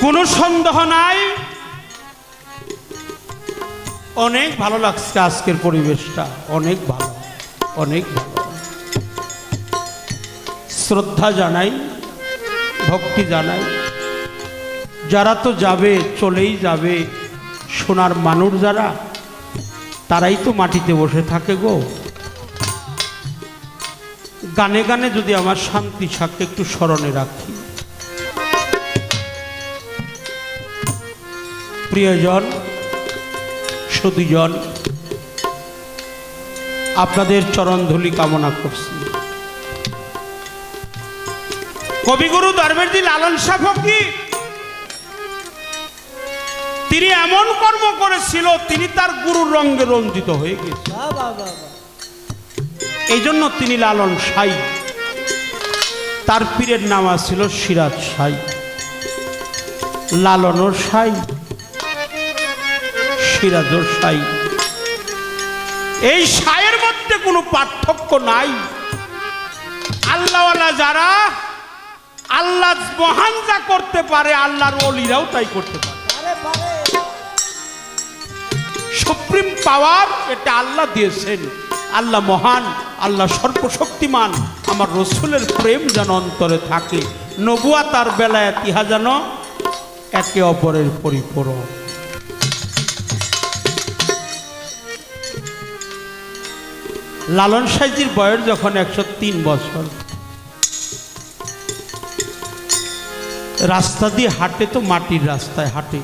কোনো সন্দেহ নাই অনেক ভালো লাগছে আজকের পরিবেশটা, অনেক ভালো, অনেক ভালো। শ্রদ্ধা জানাই, ভক্তি জানাই। যারা তো যাবে, চলেই যাবে, সোনার মানুষ যারা, তারাই তো মাটিতে বসে থাকে গো। গানে গানে যদি আমার শান্তি সাথে একটু স্মরণে রাখি। প্রিয়জন, সুধীজন, আপনাদের চরণধূলি কামনা করছি। কবিগুরু দরবেশজি লালন শাহ ফকির তিনি এমন কর্ম করেছিল, তিনি তার গুরুর রঙে রঞ্জিত হয়ে গেছে। এই জন্য তিনি লালন শাহী। তার পীরের নাম ছিল সিরাজ শাহী। লালনও শাহী, সিরাজও শাহী। এই শাহের মধ্যে কোনো পার্থক্য নাই। আল্লাহওয়ালা যারা, আল্লাহ মহান যা করতে পারে, আল্লাহর ওলিরাও তাই করতে পারে। সুপ্রিম পাওয়ার এটা আল্লাহ দিয়েছেন। আল্লাহ মহান, আল্লাহ সর্বশক্তিমান। আমার রসুলের প্রেম যেন অন্তরে থাকে, নবুয়াত আর বেলায়াত ইহা যেন একে অপরের পরিপূরক। লালন শাহজির বয়স যখন 103 বছর, রাস্তা দিয়ে হাঁটে তো মাটির রাস্তায় হাঁটে।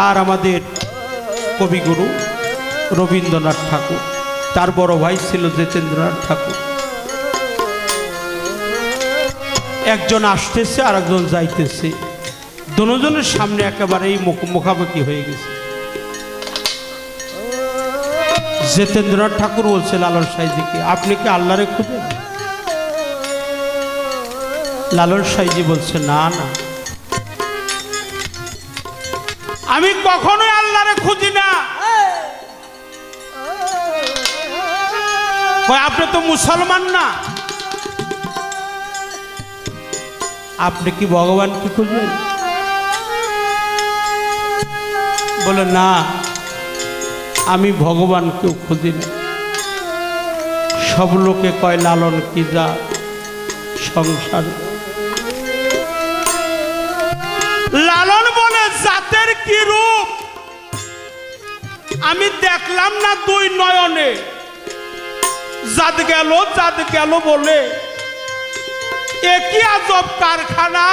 আর আমাদের কবিগুরু রবীন্দ্রনাথ ঠাকুর, তার বড় ভাই ছিল জিতেন্দ্রনাথ ঠাকুর। একজন আসতেছে আর একজন যাইতেছে, দুজনের সামনে একেবারেই মুখামুখি হয়ে গেছে। জিতেন্দ্রনাথ ঠাকুর বলছে লালন শাহজিকে, আপনি কি আল্লাহরে খুঁজেন? লালন শাহজি বলছে, না না, আমি কখনোই আল্লাহরে খুঁজি না। আপনি তো মুসলমান না, আপনি কি ভগবানকে খুঁজবেন? বলে, না, আমি ভগবানকেও খুঁজি না। সব লোকে কয় লালন কি যা সংসার। লালন বলে, জাতের কি রূপ আমি দেখলাম না দুই নয়নে। জাত গেল বলে একই আজব কারখানা।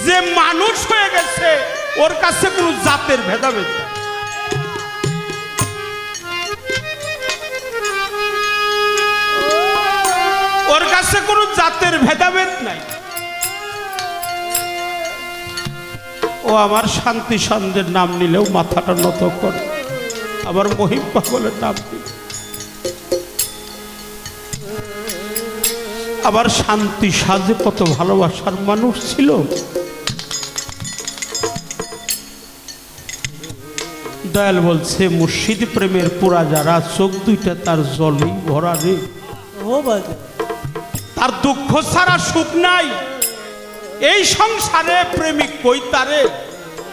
যে মানুষ হয়ে গেছে ওর কাছে কোনো জাতের ভেদাভেদ নাই। ওর কাছে কোনো জাতের ভেদাভেদ নাই। ও আমার শান্তি সন্দের নাম নিলেও মাথাটা নত করে, আবার মহিম পাগলের নাম দিল। আবার শান্তি সাজে কত ভালোবাসার মানুষ ছিল। দয়াল বলছে, মুর্শিদ প্রেমের পুরা যারা, চোখ দুইটা তার জলেই ভরা রে। তার দুঃখ ছাড়া সুখ নাই এই সংসারে। প্রেমিক কই তারে,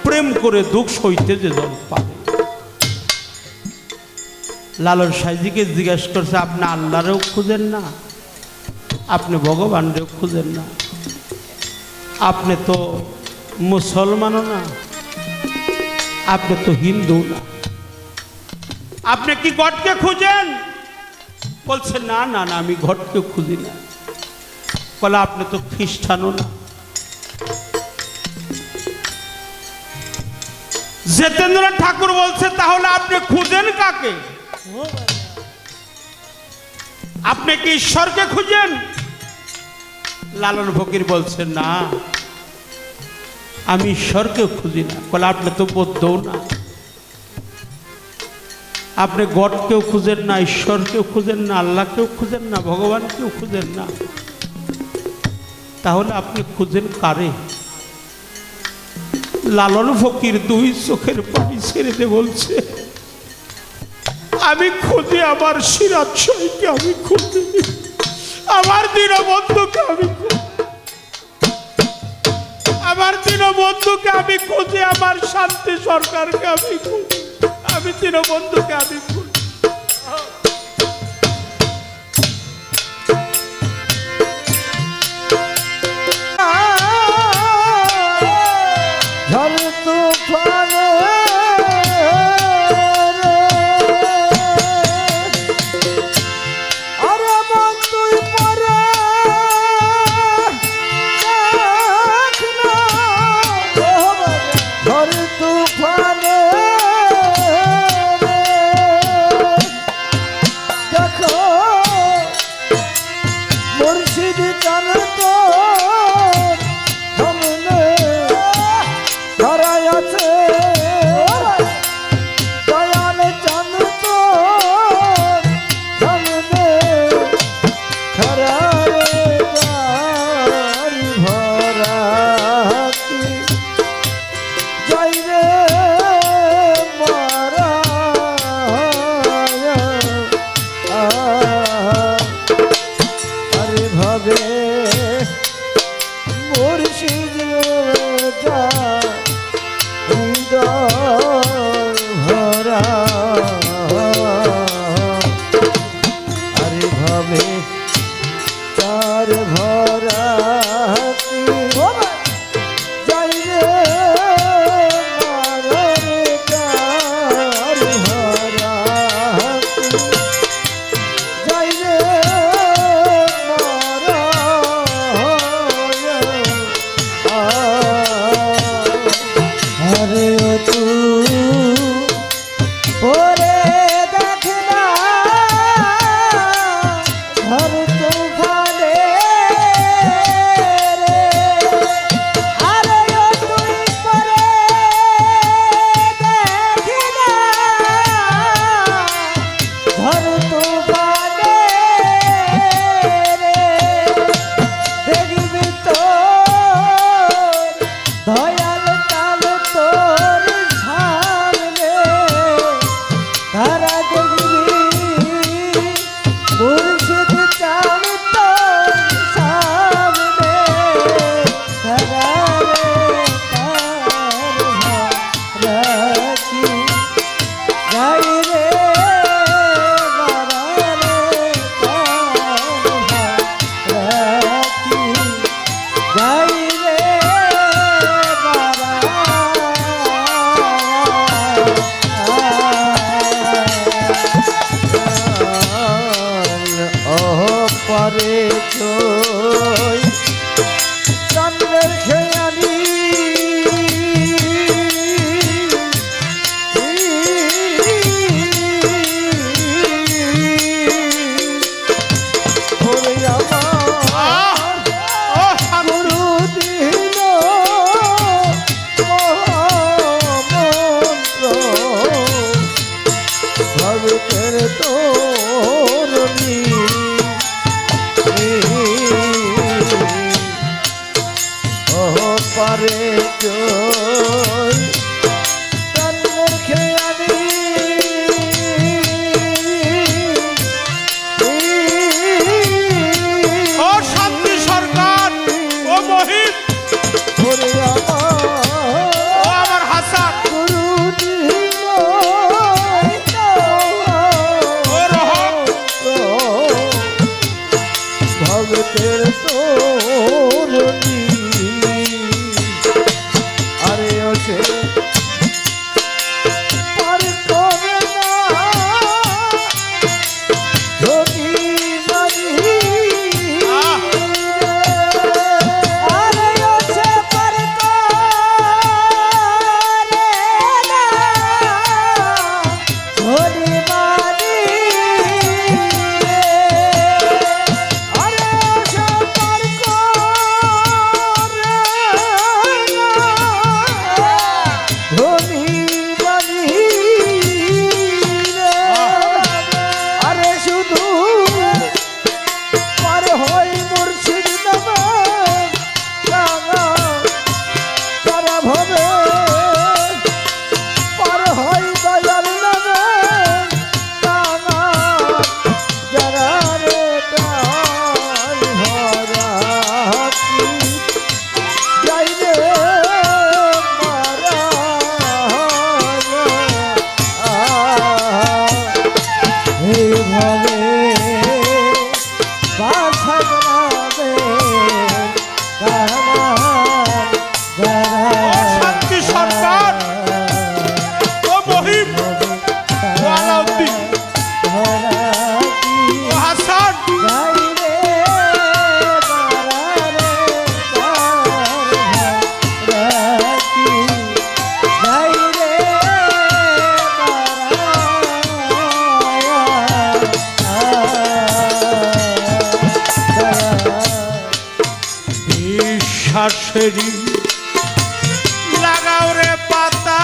প্রেম করে দুঃখ সইতে যে জল পাবে। লালন শাহজিকে জিজ্ঞেস করছে, আপনি আল্লাহরেও খুঁজেন না, আপনি ভগবানরেও খুঁজেন না, আপনি তো মুসলমানও না, আপনি তো হিন্দু না, আপনি কি গডকে খুঁজেন? বলছে, না না না, আমি গডকে খুঁজি না। বলে, আপনি তো খ্রিস্টানও না। জিতেন্দ্রনাথ ঠাকুর বলছে, তাহলে আপনি খুঁজেন কাকে? আপনি কি ঈশ্বরকে খুঁজেন? লালন ফকির বলছে, না, আমি ঈশ্বরকে খুঁজি না। বলে, আপনি তো বৌদ্ধও না, আপনি গডকেও খুঁজেন না, ঈশ্বরকেও খুঁজেন না, আল্লাহকেও খুঁজেন না, ভগবানকেও খুঁজেন না, তাহলে আপনি খুঁজেন কারে? লালন ফকির দুই চোখের পানি ছেড়ে দিয়ে বলছে, আমি খুঁজি আমার সিরাজ শাহীকে, আমি খুঁজি আমার দীনবন্ধুকে, আমি দীনবন্ধুকে আমি খুঁজি, আমার শান্তি সরকারকে আমি খুঁজি, আমি দীনবন্ধুকে আমি খুঁজি। ঝড় তুফানে আরে মন তুই পরে দেখ না, ঝড় তুফানে দেখো মুর্শিদ চান তো সামনে ধরায় আছে দয়াল চান তো সামনে খরারে গাড়ি ভরা কি যাই রে মারা আরে ভাবে মুর্শিদ যা ভরা আরে ভাবে তার ভরা যাই রে মারে তার ভরা যাই রে মারা আরে ও তুই ওরে দেখ না ঘর তুফানে রে আরে ও তুই পরে দেখ না ঘর তুফানে রে দেখবি তো দয়াল কাল তোর সামনে তারা দেখবি মুর্শিদ চান তোর সামনে তারা রে তার রাখি যাই রে মারা রে তার রাখি যাই রে পরে তুই চন্দ্রের খেয়ালি ভগতের তোরনি ও পারে জয় চন্দ্রের খেয়ালি ও শান্তি সরকার, ও মহিত, ওরে ও আমার হাসান, গুরু দিল ও রহম, ভগতের তোরনি ঘাসেরই লাগাও রে পাতা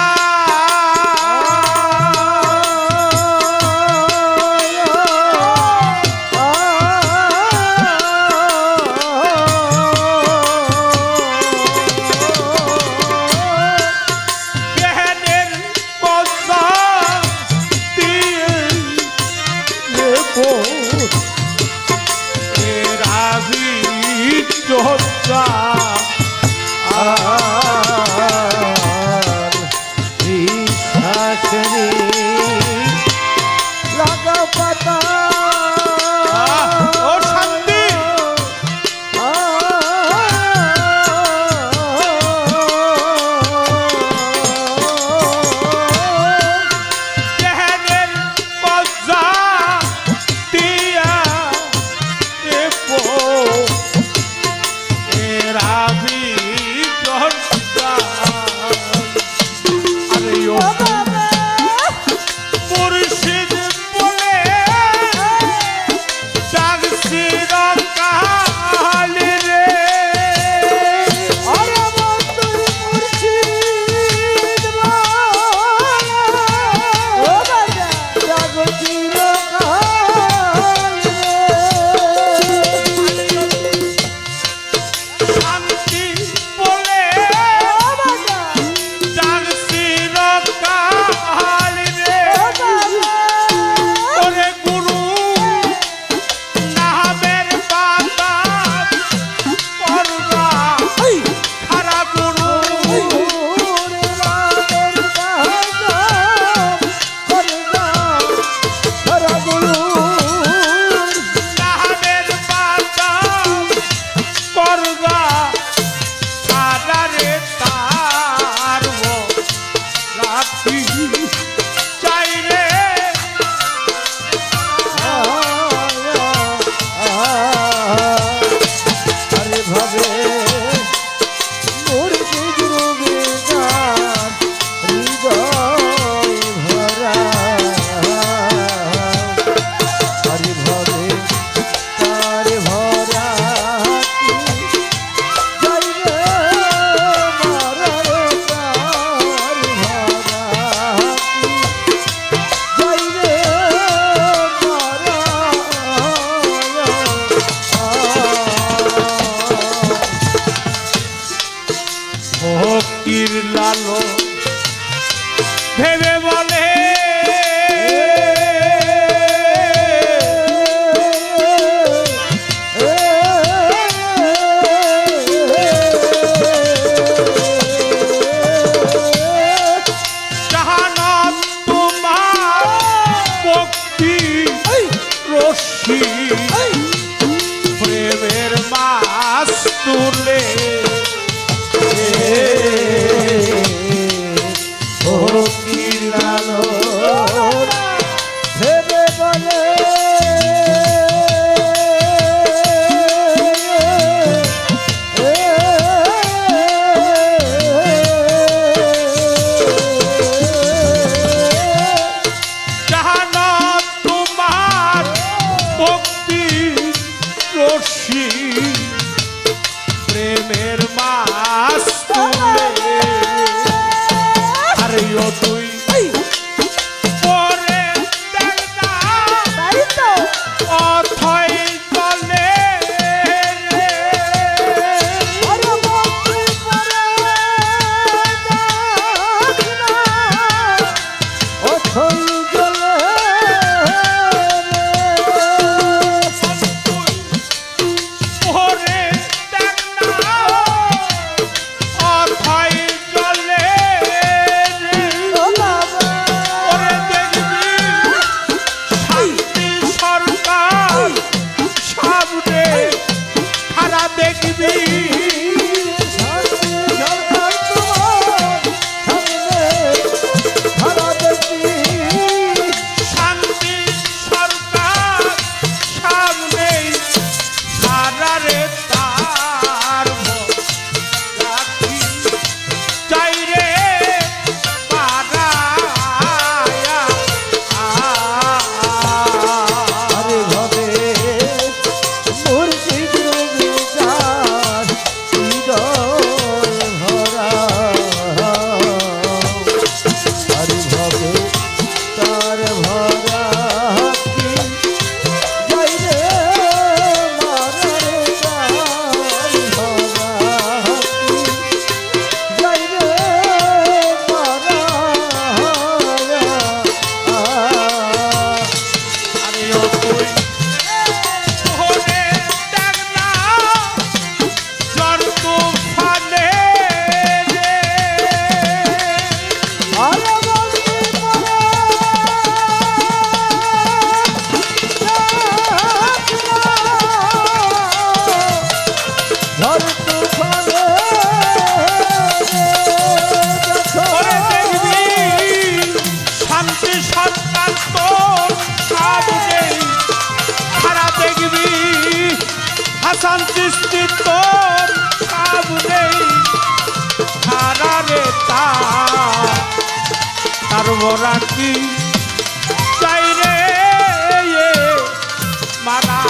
লালো ভেবে বলে জাহানত তোমার ভক্তি রশ্মি প্রেমের মাছ তুলে প্রেমের মাছ তুলে আরে ও তুই পরে দেখ না অথই চলে ঝড় তুফানে ওরে দেখবি শান্তি সন্তান তোর সব নেই, খারা দেখবি হাসান চিস্তি তোর সব নেই, খারা রে তার বরা কি চাই রে মারা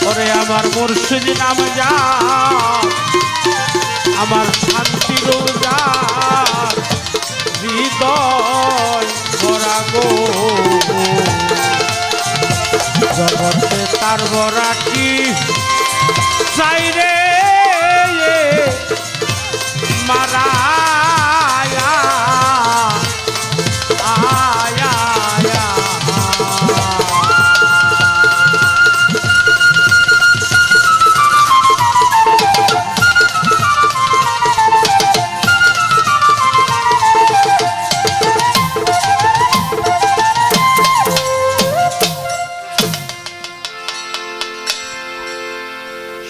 ওরে আমার মুর্শিদ নাম যা আমার শান্তি রোজা হৃদয় ভরা গো, জগতে তার ভরা কি চাই রে মারা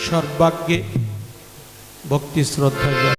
সর্বাগ্যে ভক্তি শ্রদ্ধা